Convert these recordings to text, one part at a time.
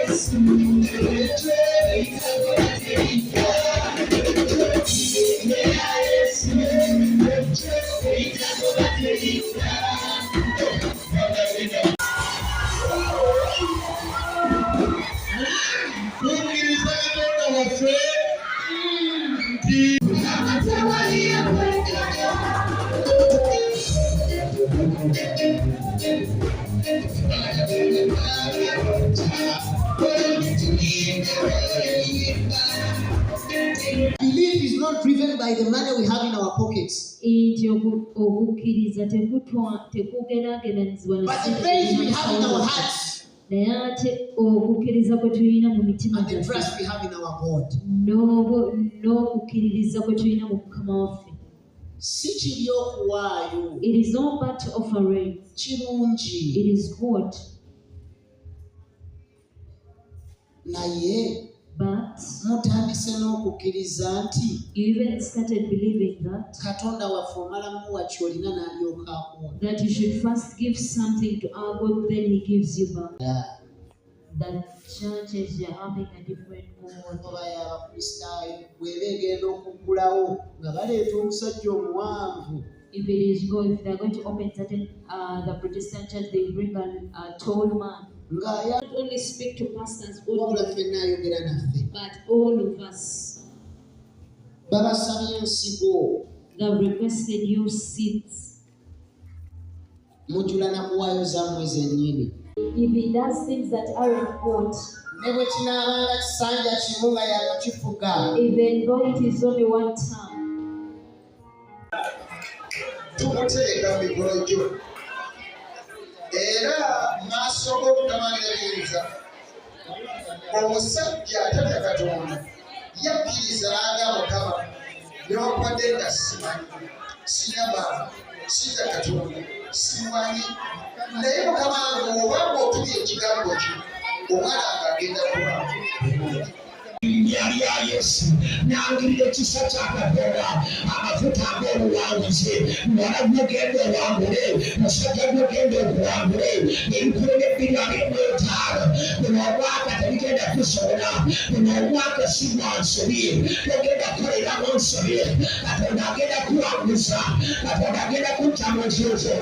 Yes. Belief is not driven by the money we have in our pockets, but the faith we have in our hearts and the trust we have in our God. It is not but offering. It is good. But you even started believing that you should first give something to our God, then He gives you back. That churches are having a different mode. If they are going to open certain the Protestant church, they bring a tall man. Not only speak to pastors, but all of us. They have requested you seats. If he does things that aren't good, even though it is only one time. Era masoko kutamaniriza omusajja atata Katonda yakkiriza aga Mukama newankubadde nga simanyi sinaba sita Katonda simanyi naye Mukama obanga otubye ekigambo kyo omwana agagenda kuba yali ya Yesu n'angirira ekisa kya Katonda amafuta ag'obuwanguzi muwala gw'ogenda owangule musajja gw'ogenda okuwangule ebikulu n'ebbiri abiri etaano buno obwaka tebigenda kusobola buno obwaka si bwa nsobi togenda kukoleramu nsobi Katonda agenda kuwanguza Katonda agenda kutta mu ntuufu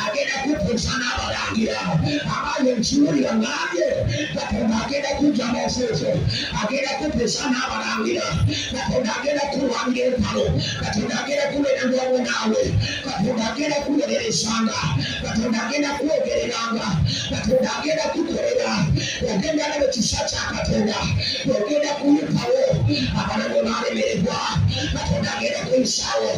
agenda kutuusa n'abalangira abayo nkiwulira ngambye Katonda agenda kujja mu ntuufu agenda kutuusa n'abalangira Katonda agenda kulwanira empalo Katonda agenda kubeera ng'omu naawe Katonda agenda kuweererezanga Katonda agenda kwogereranga Katonda agenda kukolera ogenda nabo kisa kya Katonda ogenda kuyitawo abalago n'alemererwa Katonda agenda kuyisaawo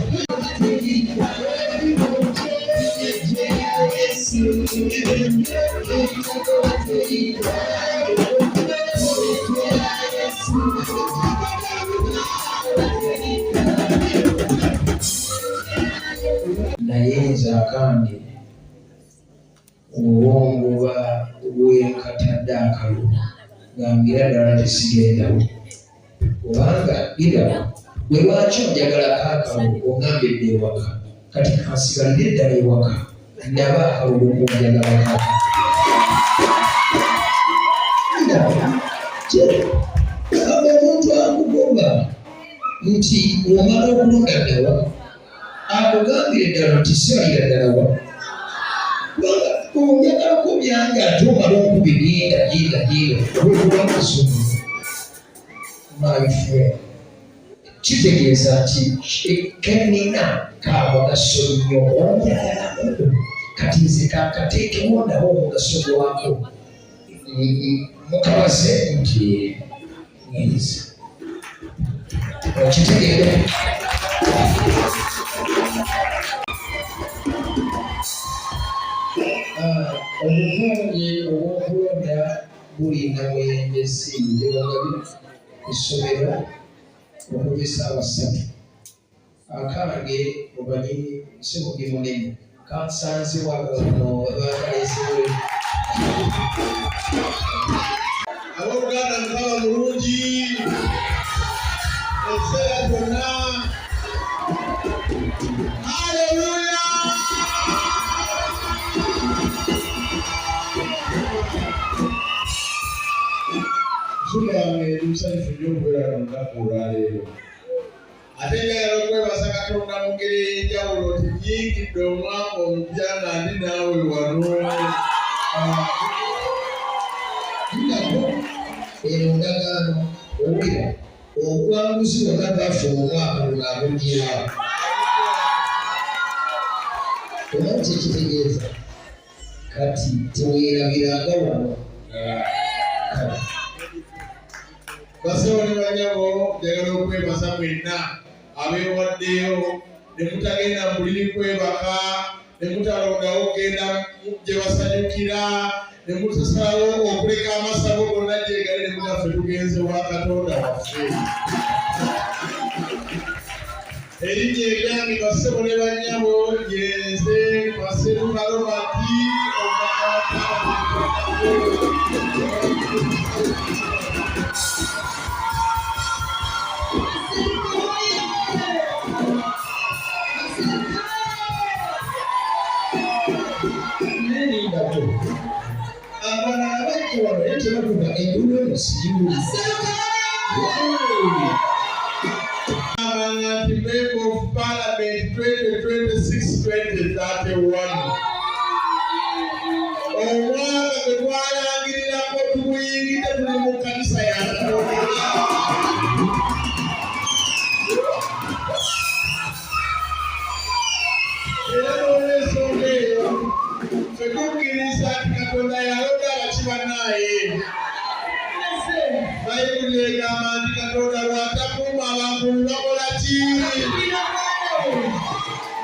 nayenza kandi obwongo bwekatadde akalulu ngambira ddala tesigendawo kubanga ira bwe lwaki onjagalako akalulu ongambye dda ewaka kati kansigalire ddala ewaka ndaba akalulu kunjagalako aba omuntu akugoba nti omala okulonda ddala akugambire ddala nti sibalira ddala wa kubanga onjagalako byange ate omala onkubira yinda olwokuba musomi my friend kitegeeza nti kenina kamugaso nnyo onjagalako kati nze kankateekemu nabo omugaso gwako mukabaze nti ngeriza okitegeere obuvungi obw'okulonda bulina mwembezi ndewagabi essomero okuva essaawa 3 akange obanyi simugi munene kansanze wagano bakaleesewe abooluganda mukama mulungi ekiseera kyonna haleluya wange musanyufu nnyo okubeera mu lunaku olwaleero. Ate njagala okwebasa Katonda mu ngeri ey'enjawulo nti nnyingidde omwaka omupya nga ndi naawe wano. Ndako eno ndagaano owulira obuwanguzi bwonna bwaffe omwaka olwabujira. Era kyekitegeeza kati teweerabiranga wano. Basawo ne banyabo njagala okwebasa mwenna abeewaddeyo ne mutagenda mu buliri kwebaka ne mutalondawo kugenda gye basanyukira ne mutasalawo okuleka amasabo gonna gyegali ne mugaffe tugenze wa Katonda waffe. Erinnya eryange bassebo ne bannyabo yenze Maseruka Robert Member of Parliament 2026-2031. Omwaka gwe twalangirirako tuguyingidde tuli mu kkanisa ya Katonda. Era n'olw'ensonga eyo ffe tukkiriza nti Katonda yalonda abakibanaaye. Bayibuli egamba nti Katonda lw'atakuuma abantu bakola ki?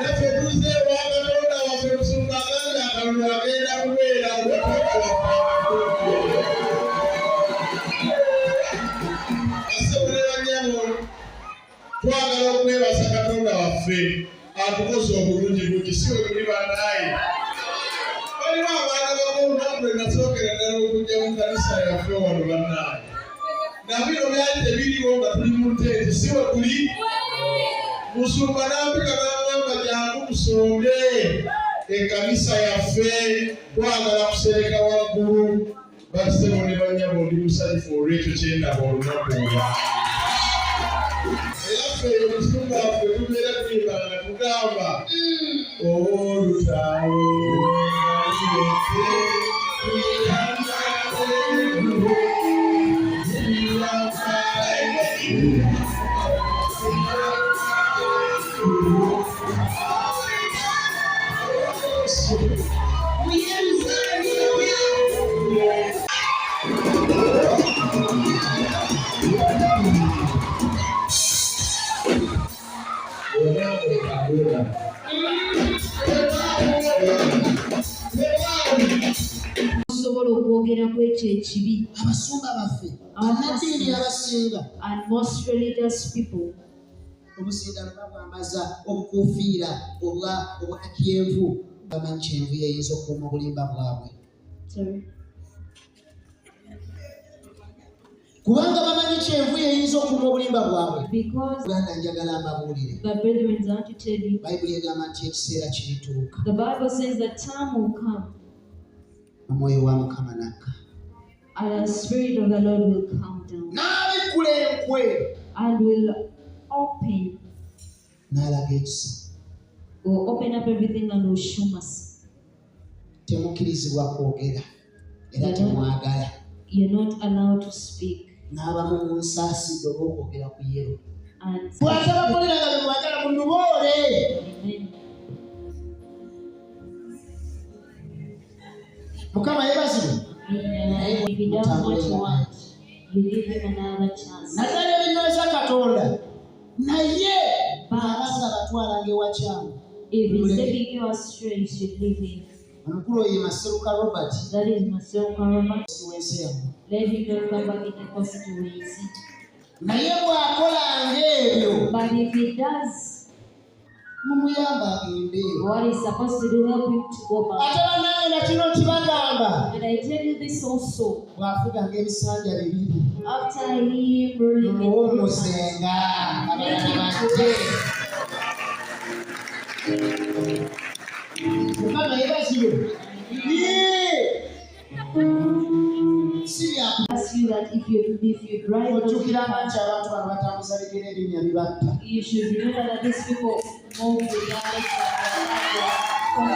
Naffe tuzze ewa Katonda waffe Musumba agambye akalulu agenda kubeera Katonda waffe. Bassebo ne bannyabo twagala okwebasa Katonda waffe atukoze obulungi bungi si bwe tuli bannaaye. Waliwo abaana b'olunaku lwe nasookera ddala okujja mu kkanisa yaffe wano bannaaye. Na bino byali tebiriwo nga tuli mu nteezi si bwe tuli. Musumba n'ampika n'agamba jangu tusonde ekkanisa yaffe twagala kusereka waggulu. Bassebo ne bannyabo ndi musanyufu olw'ekyo kye ndaba olunaku olwa. Era ffe eyo Musumba waffe tubeera tuyimba nga tugamba olutalo nalireke osobola okwogera ku ekyo ekibi. Abasumba baffe abaddiini abasinga And most religious people obusiigano babwambaza obukuufiira obwa kyenvu. Bamanyi kyenvu yeyinza okukuuma obulimba bwabwe kubanga bamanyi kyenvu yeyinza okukuuma obulimba bwabwe. Uganda njagala mbabuulire Bayibuli egamba nti ekiseera kirituuka omwoyo wa Mukama nakka and the Spirit of the Lord will come down n'abikkula enkwe and will open n'alaga ekisa. will open up everything and will show us. Temukkirizibwa kwogera era temwagala. You're not allowed to speak. N'abamu mu nsaasidde oba okwogera ku yero. And bw'atabakolera nga bemwagala munnuboole. Mukama yebazibwe. If he does what you want, you give him another chance. Naddala ebinyweza Katonda naye abanga batwalanga ewakyamu. If he's taking you astray, you should leave him. Omukulu oyo Maseruka Robert. That is Maseruka Robert. Let him not come back in the constituency. Naye bw'akolanga ebyo. But if he does mumuyamba agende. What is supposed to do, help him to go back. Ate bannange na kino kibagamba. And I tell you this also. Bw'afuganga ebisanja bibiri. After him ruling in omusenga abalala bajje. Mukama yebazibwe. As you you that if you drive those ojjukira cars, mangi abantu bano batambuza bigere erinnya bibatta. you should remember that these people move with their legs and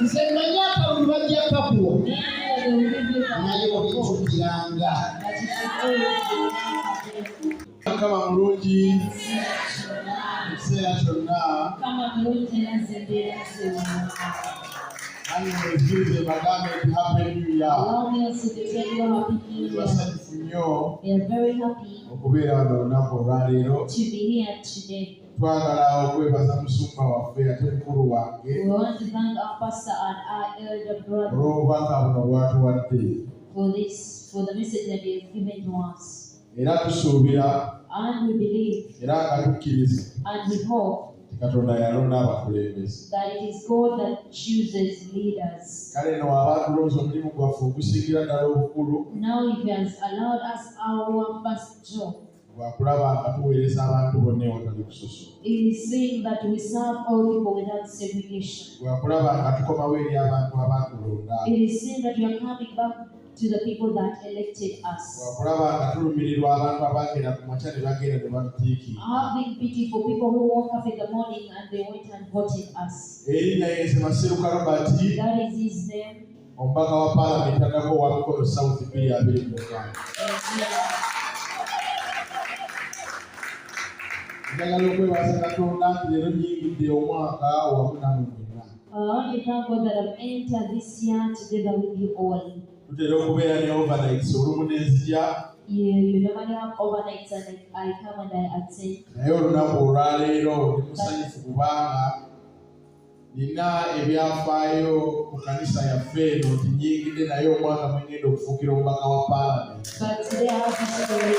Nze mmanyi akalulu bajja kakuwa they will give you naye obijjukiranga. that you should always be Kama mulungi ekiseera kyonna kama mlungi nazembera nange mwezikirize bagambe nti happy new year. allow me also to tell you happy new year. Basanyufu nnyo We are very happy okubeera wano olunaku olwaleero. to be here today. Twagala okwebaza musumba waffe ate mukulu wange We want to thank our pastor and our elder brother olw'obubaka buno bw'atuwadde, for the message that he has given to us. era tusuubira And we believe era nga tukkiriza and we hope nti Katonda yalonda abakulembeze. that it is God that chooses leaders. Kale no aba tulonze omulimu gwaffe ogusingira ddala obukulu Now He has allowed us our first job. bwakulaba nga tuweereza abantu bonna ewatali kusosola, It is saying that we serve all people without segregation. bwakulaba nga tukomawo eri abantu abatulonda, It is saying that we are coming back to the people that elected us. bwakulaba nga tulumirirwa abantu abagenda ku makya ne bagenda ne batutiikirira. Having pity for people who woke up in the morning and they went and voted us. Erinnya ye Maseruka Robert, That is his name. omubaka wa paalamenti addako owa Mikolo South 2025. Njagala okwebaza Katonda nti leero nnyingidde omwaka wamu nammwe mwenna. I want to thank God that I've entered this year together with you all. Tutera okubeera ne overnights olumu ne nzija, You normally have overnights and I come and I attend. naye olunaku olwaleero ndi musanyufu kubanga nina ebyafaayo ku kanisa yaffe eno nti nnyingidde naye omwaka mwengenda okufuukira omubaka wa paalamenti. But today I have to celebrate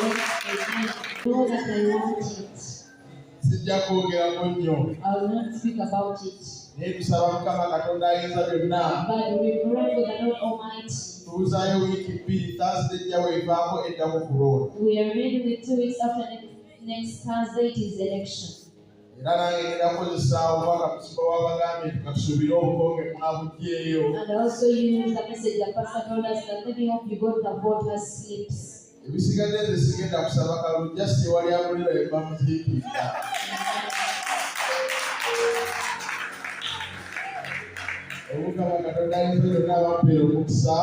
again. Know that I want it. Sijja kwogerako nnyo, I will not speak about it. naye tusaba Mukama Katonda ayinza byonna But we pray for the Lord Almighty. tubuzaayo wiiki bbiri, Thursday ejja weevaako eddamu kulonda. We are ready with 2 weeks after next Thursday it is election. Era nange ngenda kukozesa obubaka musumba w'abagambye nti katusuubire obukonge mwabuggyeyo. And also use the message that Pastor told us that let me hope you got the voters' slips. Ebisigadde nze sigenda kusaba kalulu, just ewali abulira ye bamuziikirira. Omukama Katonda ayinza byonna abampeera omukisa.